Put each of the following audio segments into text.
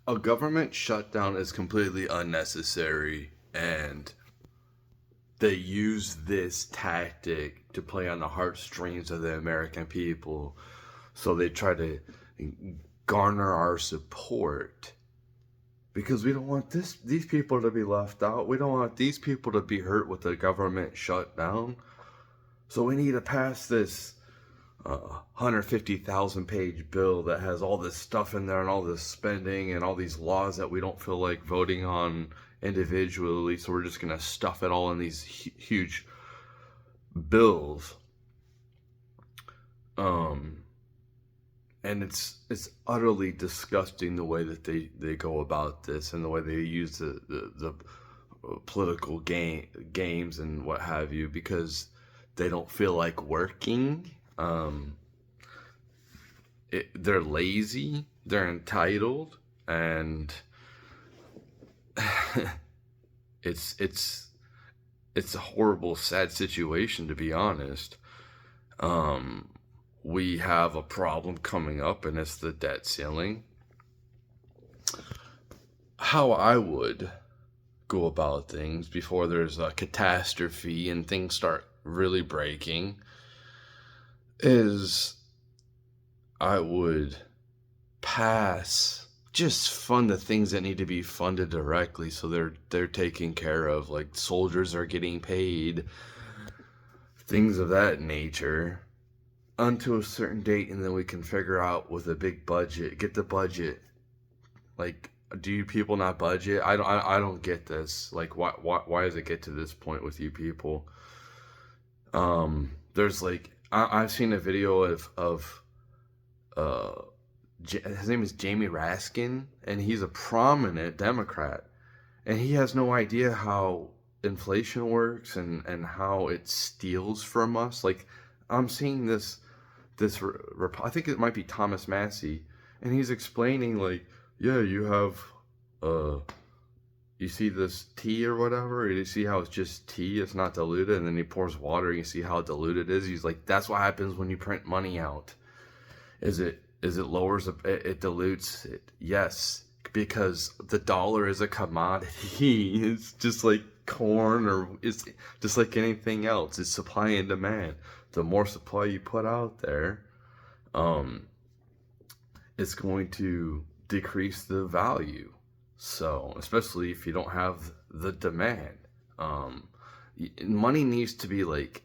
A government shutdown is completely unnecessary, and they use this tactic to play on the heartstrings of the American people. So they try to garner our support because we don't want these people to be left out. We don't want these people to be hurt with the government shutdown. So we need to pass this 150,000 page bill that has all this stuff in there and all this spending and all these laws that we don't feel like voting on individually. So we're just going to stuff it all in these huge bills. Um, and it's utterly disgusting the way that they go about this and the way they use the political games and what have you because they don't feel like working. They're lazy, they're entitled, and it's it's it's a horrible, sad situation to be honest. Um, we have a problem coming up, and it's the debt ceiling. How I would go about things before there's a catastrophe and things start really breaking is I would pass just fund the things that need to be funded directly so they're taken care of, like soldiers are getting paid, things of that nature, until a certain date, and then we can figure out with a big budget, get the budget. Like, do you people not budget? I don't get this. Like, why does it get to this point with you people? There's like I've seen a video of uh his name is Jamie Raskin, and he's a prominent Democrat, and he has no idea how inflation works and how it steals from us. Like, I'm seeing I think it might be Thomas Massey, and he's explaining like, yeah, uh you see this tea or whatever, and you see how it's just tea, it's not diluted, and then he pours water and you see how diluted it is. He's like, that's what happens when you print money out. Is it lowers it dilutes it? Yes, because the dollar is a commodity. It's just like corn, or it's just like anything else. It's supply and demand. The more supply you put out there, um, it's going to decrease the value. So, especially if you don't have the demand, um, money needs to be like,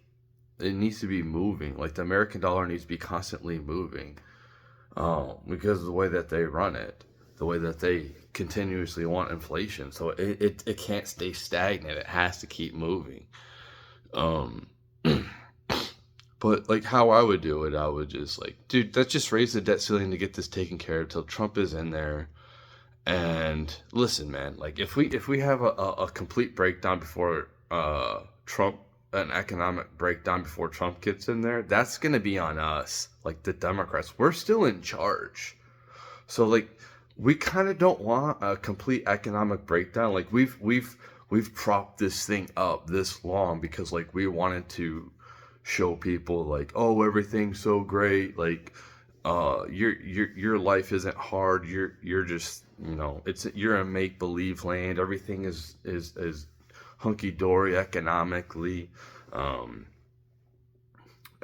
it needs to be moving. Like the American dollar needs to be constantly moving, because of the way that they run it, the way that they continuously want inflation. So it can't stay stagnant. It has to keep moving. Um, but like how I would do it, I would just like, dude, let's just raise the debt ceiling to get this taken care of till Trump is in there. And listen, man, like if we have a complete breakdown before Trump, an economic breakdown before Trump gets in there, that's gonna be on us, like the Democrats. We're still in charge, so like we kind of don't want a complete economic breakdown. Like we've propped this thing up this long because like we wanted to show people like, oh, everything's so great, like your life isn't hard, you're just, it's, you're in make believe land, everything is hunky dory economically, um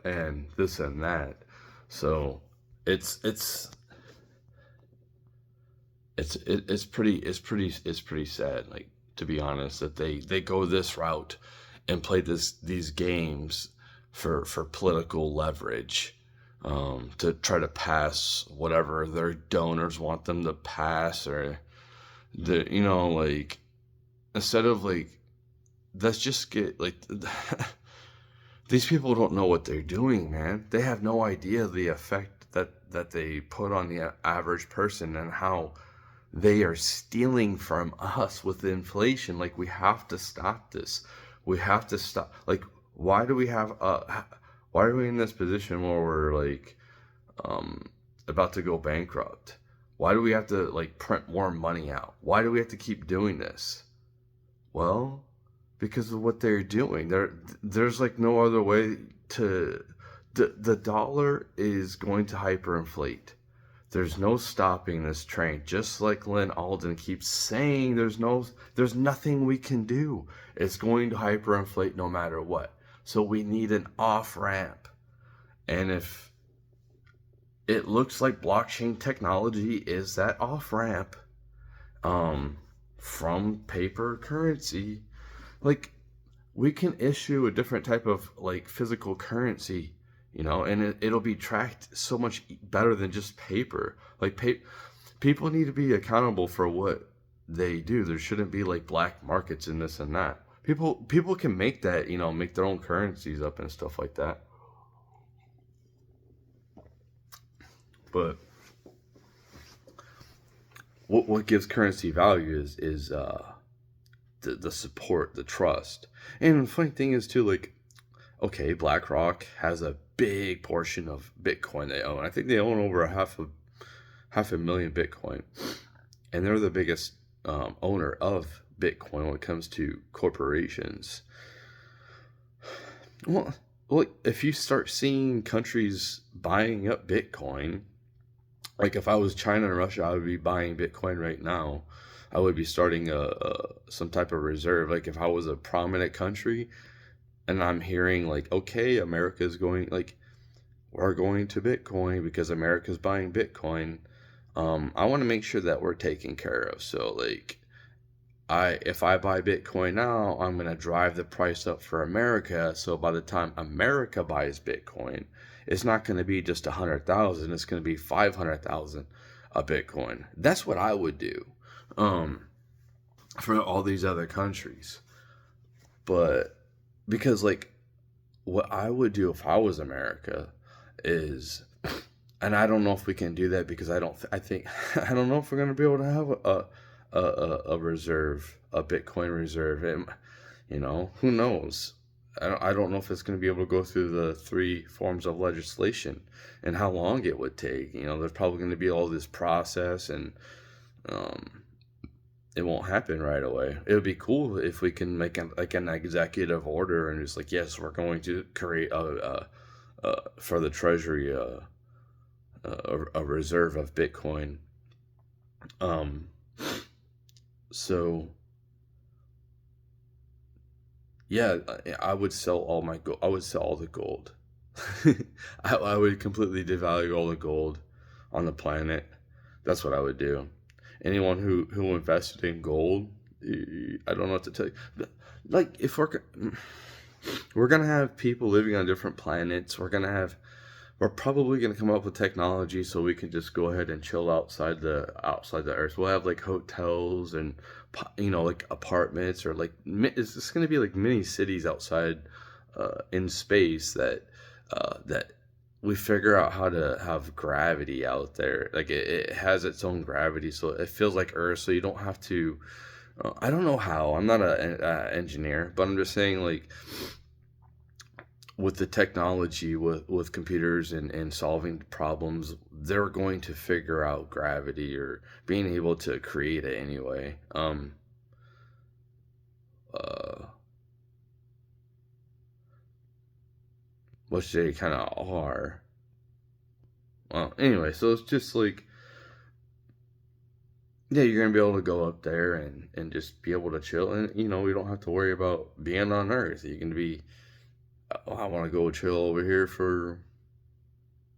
and this and that. So it's it's it's pretty sad, like, to be honest, that they go this route and play these games for political leverage, to try to pass whatever their donors want them to pass, or like, instead of like, let's just get like these people don't know what they're doing, man. They have no idea the effect that they put on the average person and how they are stealing from us with inflation. Like, we have to stop this. We have to stop. Like, why do we have why are we in this position where we're like, um about to go bankrupt? Why do we have to like print more money out? Why do we have to keep doing this? Well, because of what they're doing. There's like no other way to. The dollar is going to hyperinflate. There's no stopping this train. Just like Lynn Alden keeps saying, there's nothing we can do. It's going to hyperinflate no matter what. So we need an off ramp. And if it looks like blockchain technology is that off ramp, from paper currency, like we can issue a different type of like physical currency, and it'll be tracked so much better than just paper. Like people need to be accountable for what they do. There shouldn't be like black markets in this and that. People can make that, make their own currencies up and stuff like that. But what gives currency value is the support, the trust. And the funny thing is too, like, okay, BlackRock has a big portion of Bitcoin they own. I think they own over half a million Bitcoin, and they're the biggest owner of Bitcoin when it comes to corporations. Well, if you start seeing countries buying up Bitcoin, like if I was China and Russia, I would be buying Bitcoin right now. I would be starting some type of reserve. Like if I was a prominent country and I'm hearing like, okay, America's going, like, we're going to Bitcoin because America's buying Bitcoin. I want to make sure that we're taken care of. So like, if I buy Bitcoin now, I'm going to drive the price up for America. So by the time America buys Bitcoin, it's not going to be just 100,000. It's going to be 500,000 a Bitcoin. That's what I would do, for all these other countries. But because like what I would do if I was America is, and I don't know if we can do that because I don't know if we're going to be able to have a reserve, a Bitcoin reserve. And, who knows? I don't know if it's going to be able to go through the 3 forms of legislation and how long it would take. There's probably going to be all this process, and it won't happen right away. It would be cool if we can make an executive order and just like, yes, we're going to create for the Treasury a reserve of Bitcoin. So yeah, I would sell all my gold. I would sell all the gold. I would completely devalue all the gold on the planet. That's what I would do. Anyone who invested in gold, I don't know what to tell you. Like, if we're gonna have people living on different planets, we're probably gonna come up with technology so we can just go ahead and chill outside the Earth. We'll have like hotels and like apartments, or like it's just gonna be like mini cities outside in space that we figure out how to have gravity out there. Like it has its own gravity, so it feels like Earth. So you don't have to. I don't know how. I'm not an engineer, but I'm just saying, like, with the technology, with computers and solving problems, they're going to figure out gravity, or being able to create it anyway. Which they kind of are. Well, anyway, so it's just like, yeah, you're gonna be able to go up there and just be able to chill, and we don't have to worry about being on Earth. You can be, oh, I want to go chill over here for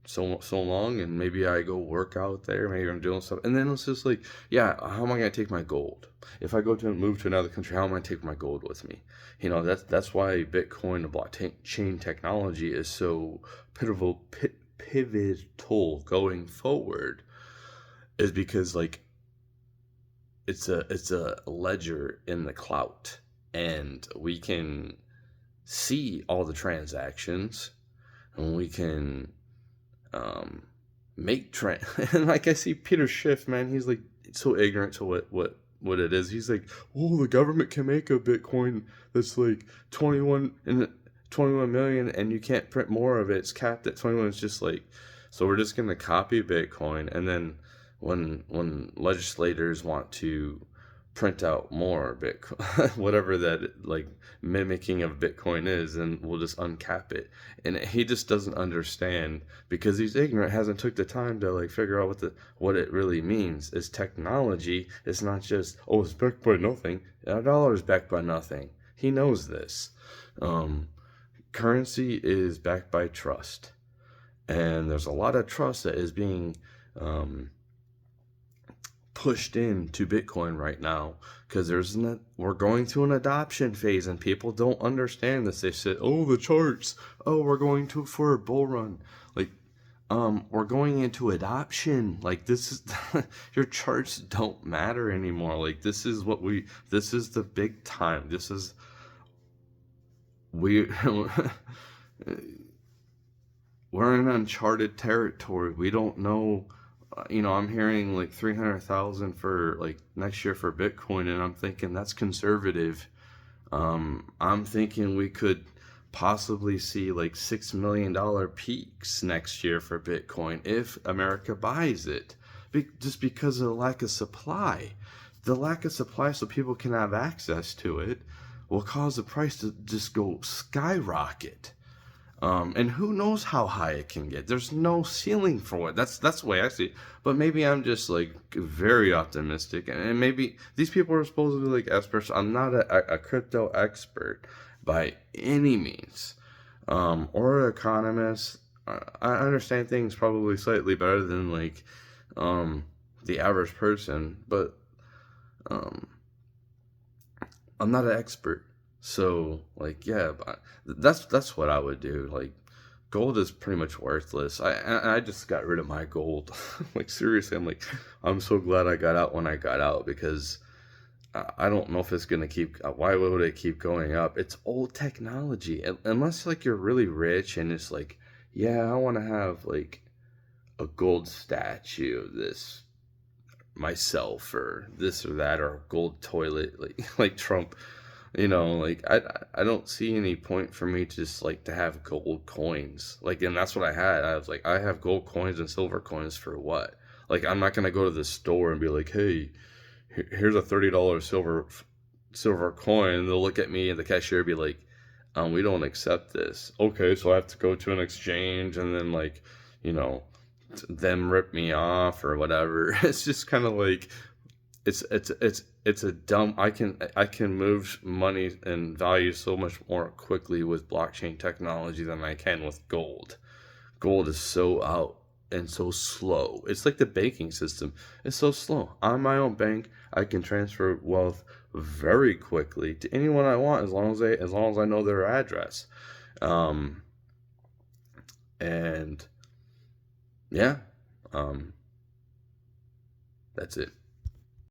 so long, and maybe I go work out there, maybe I'm doing stuff, and then it's just like, yeah, how am I gonna take my gold? If I move to another country, how am I gonna take my gold with me? That's why Bitcoin, the blockchain technology, is so pivotal going forward, is because like it's a ledger in the cloud, and we can see all the transactions, and we can make and like I see Peter Schiff, man, he's like so ignorant to what it is. He's like, oh, the government can make a Bitcoin that's like 21 million, and you can't print more of it. It's capped at 21. It's just like, so we're just gonna copy Bitcoin, and then when legislators want to print out more Bitcoin, whatever that like mimicking of Bitcoin is, and we'll just uncap it. And he just doesn't understand because he's ignorant, hasn't took the time to like figure out what it really means. It's technology. It's not just, oh, it's backed by nothing. A dollar is backed by nothing. He knows this. Currency is backed by trust, and there's a lot of trust that is being pushed into Bitcoin right now because we're going through an adoption phase, and people don't understand this. They said, "Oh, the charts. Oh, we're going for a bull run." Like, we're going into adoption. Like, this is your charts don't matter anymore. Like, this is the big time. We we're in uncharted territory. We don't know. I'm hearing like 300,000 for like next year for Bitcoin, and I'm thinking that's conservative. I'm thinking we could possibly see like $6 million peaks next year for Bitcoin if America buys it, just because of the lack of supply. The lack of supply, so people can have access to it, will cause the price to just go skyrocket. And who knows how high it can get? There's no ceiling for it. That's the way I see it. But maybe I'm just like very optimistic, and maybe these people are supposed to be like experts. I'm not a crypto expert by any means, or an economist. I understand things probably slightly better than like the average person, but I'm not an expert. So like, yeah, but that's what I would do. Like, gold is pretty much worthless. I just got rid of my gold. Like, seriously, I'm so glad I got out when I got out, because I don't know if it's gonna keep. Why would it keep going up? It's old technology. Unless like you're really rich and it's like, yeah, I want to have like a gold statue of this myself, or this or that, or a gold toilet, like Trump. Like, I don't see any point for me to just like to have gold coins. Like, and that's what I had. I was like, I have gold coins and silver coins for what? Like, I'm not gonna go to the store and be like, hey, here's a $30 silver coin. And they'll look at me and the cashier be like, we don't accept this. Okay, so I have to go to an exchange, and then like, you know, them rip me off or whatever. It's just kind of like, it's a dumb. I can move money and value so much more quickly with blockchain technology than I can with gold. Gold is so out and so slow. It's like the banking system. It's so slow. On my own bank, I can transfer wealth very quickly to anyone I want, as long as I know their address. Um, and yeah, that's it.